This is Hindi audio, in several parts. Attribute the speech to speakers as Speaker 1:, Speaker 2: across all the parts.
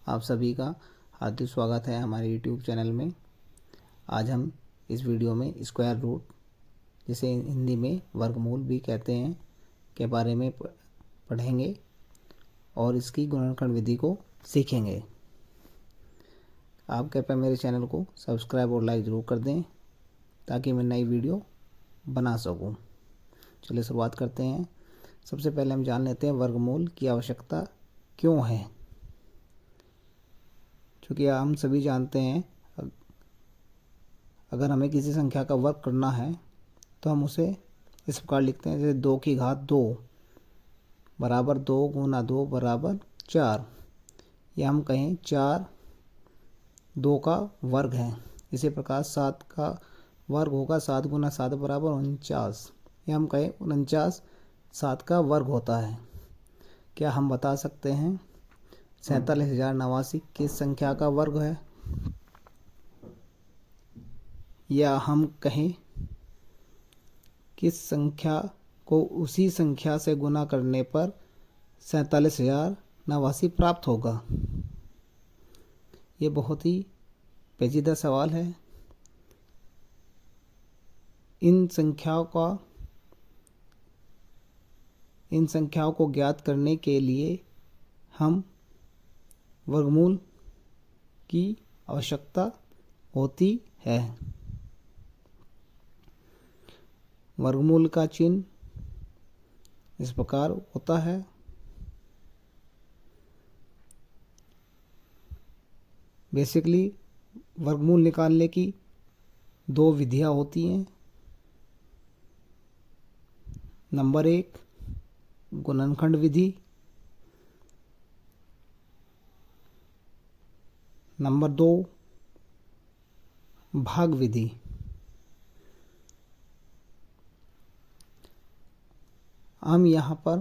Speaker 1: आप सभी का हार्दिक स्वागत है हमारे यूट्यूब चैनल में। आज हम इस वीडियो में स्क्वायर रूट, जिसे हिंदी में वर्गमूल भी कहते हैं, के बारे में पढ़ेंगे और इसकी गुणनखंड विधि को सीखेंगे। आप कृपया मेरे चैनल को सब्सक्राइब और लाइक ज़रूर कर दें ताकि मैं नई वीडियो बना सकूं। चलिए शुरुआत करते हैं। सबसे पहले हम जान लेते हैं वर्गमूल की आवश्यकता क्यों है। क्योंकि हम सभी जानते हैं अगर हमें किसी संख्या का वर्ग करना है तो हम उसे इस प्रकार लिखते हैं, जैसे 2 की घात 2 बराबर 2 गुना 2 बराबर 4, या हम कहें 4 2 का वर्ग है। इसी प्रकार 7 का वर्ग होगा 7 गुना 7 बराबर 49, या हम कहें 49 7 का वर्ग होता है। क्या हम बता सकते हैं 47,089 किस संख्या का वर्ग है? या हम कहें किस संख्या को उसी संख्या से गुना करने पर 47,089 प्राप्त होगा? ये बहुत ही पेचीदा सवाल है। इन संख्याओं को ज्ञात करने के लिए हम वर्गमूल की आवश्यकता होती है। वर्गमूल का चिन्ह इस प्रकार होता है। बेसिकली वर्गमूल निकालने की 2 विधियां होती हैं। नंबर 1 गुणनखंड विधि, नंबर 2 भाग विधि। हम यहाँ पर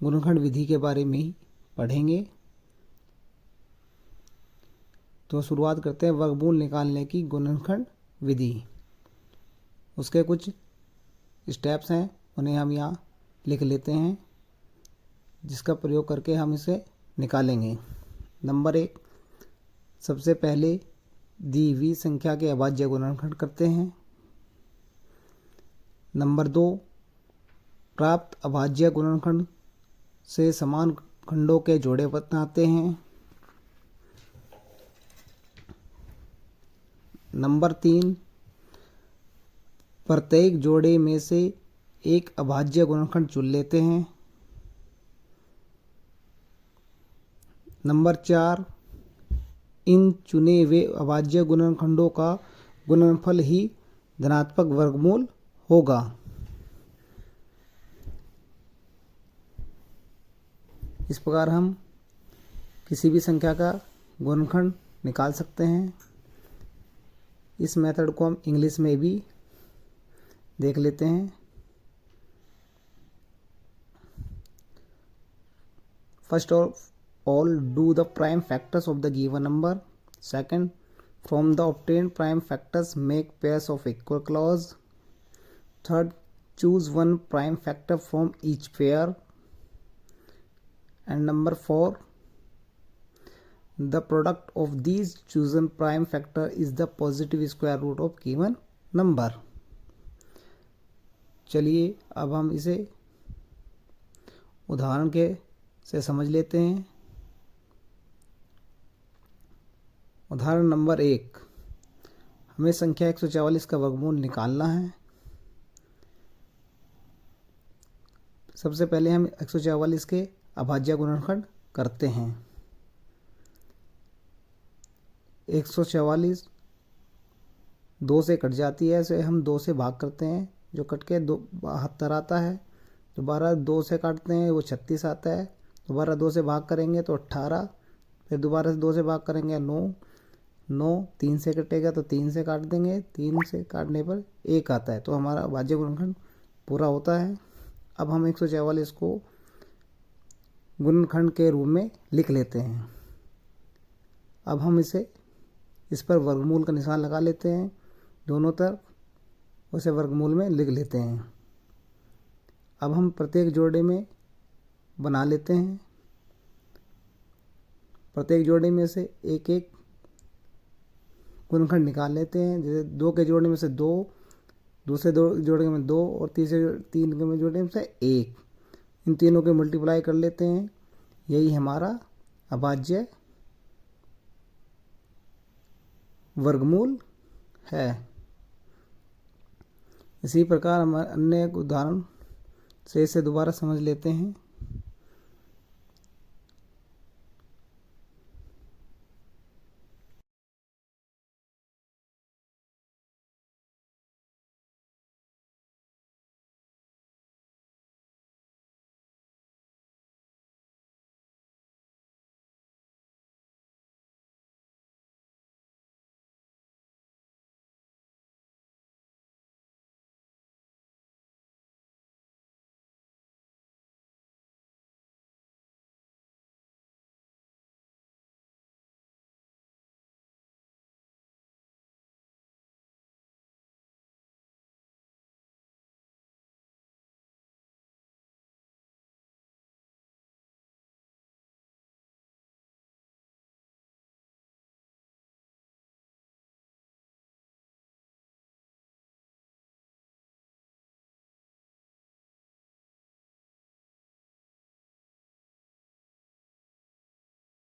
Speaker 1: गुणनखंड विधि के बारे में ही पढ़ेंगे। तो शुरुआत करते हैं वर्गमूल निकालने की गुणनखंड विधि। उसके कुछ स्टेप्स हैं, उन्हें हम यहाँ लिख लेते हैं, जिसका प्रयोग करके हम इसे निकालेंगे। नंबर 1, सबसे पहले दी हुई संख्या के अभाज्य गुणनखंड करते हैं। नंबर 2, प्राप्त अभाज्य गुणनखंड से समान खंडों के जोड़े बनाते हैं। नंबर 3, प्रत्येक जोड़े में से एक अभाज्य गुणनखंड चुन लेते हैं। नंबर 4, इन चुने हुए अभाज्य गुणनखंडों का गुणनफल ही धनात्मक वर्गमूल होगा। इस प्रकार हम किसी भी संख्या का गुणनखंड निकाल सकते हैं। इस मेथड को हम इंग्लिश में भी देख लेते हैं। First of all, do the prime factors of the given number. Second, from the obtained prime factors make pairs of equal clause. Third, choose one prime factor from each pair. And number 4, the product of these chosen prime factor is the positive square root of given number. चलिए अब हम इसे उदाहरण के से समझ लेते हैं। उदाहरण नंबर 1, हमें संख्या 144 का वर्गमूल निकालना है। सबसे पहले हम 144 के अभाज्य गुणनखंड करते हैं। 144 2 से कट जाती है, इसे हम 2 से भाग करते हैं, जो कट के 72 आता है। दोबारा 2 से काटते हैं, वो 36 आता है। दोबारा 2 से भाग करेंगे तो 18, फिर दोबारा से 2 से भाग करेंगे 9, 3 से कटेगा तो 3 से काट देंगे, 3 से काटने पर 1 आता है। तो हमारा अभाज्य गुणनखंड पूरा होता है। अब हम 144 को गुणनखंड के रूप में लिख लेते हैं। अब हम इस पर वर्गमूल का निशान लगा लेते हैं, दोनों तरफ उसे वर्गमूल में लिख लेते हैं। अब हम प्रत्येक जोड़े में बना लेते हैं। प्रत्येक जोड़े में से एक एक गुणनखंड निकाल लेते हैं। जैसे 2 के जोड़े में से 2, दूसरे जोड़े में 2 और तीसरे 3 के जोड़े में से 1, इन तीनों के मल्टीप्लाई कर लेते हैं। यही हमारा अभाज्य वर्गमूल है। इसी प्रकार हम अन्य एक उदाहरण से इसे दोबारा समझ लेते हैं।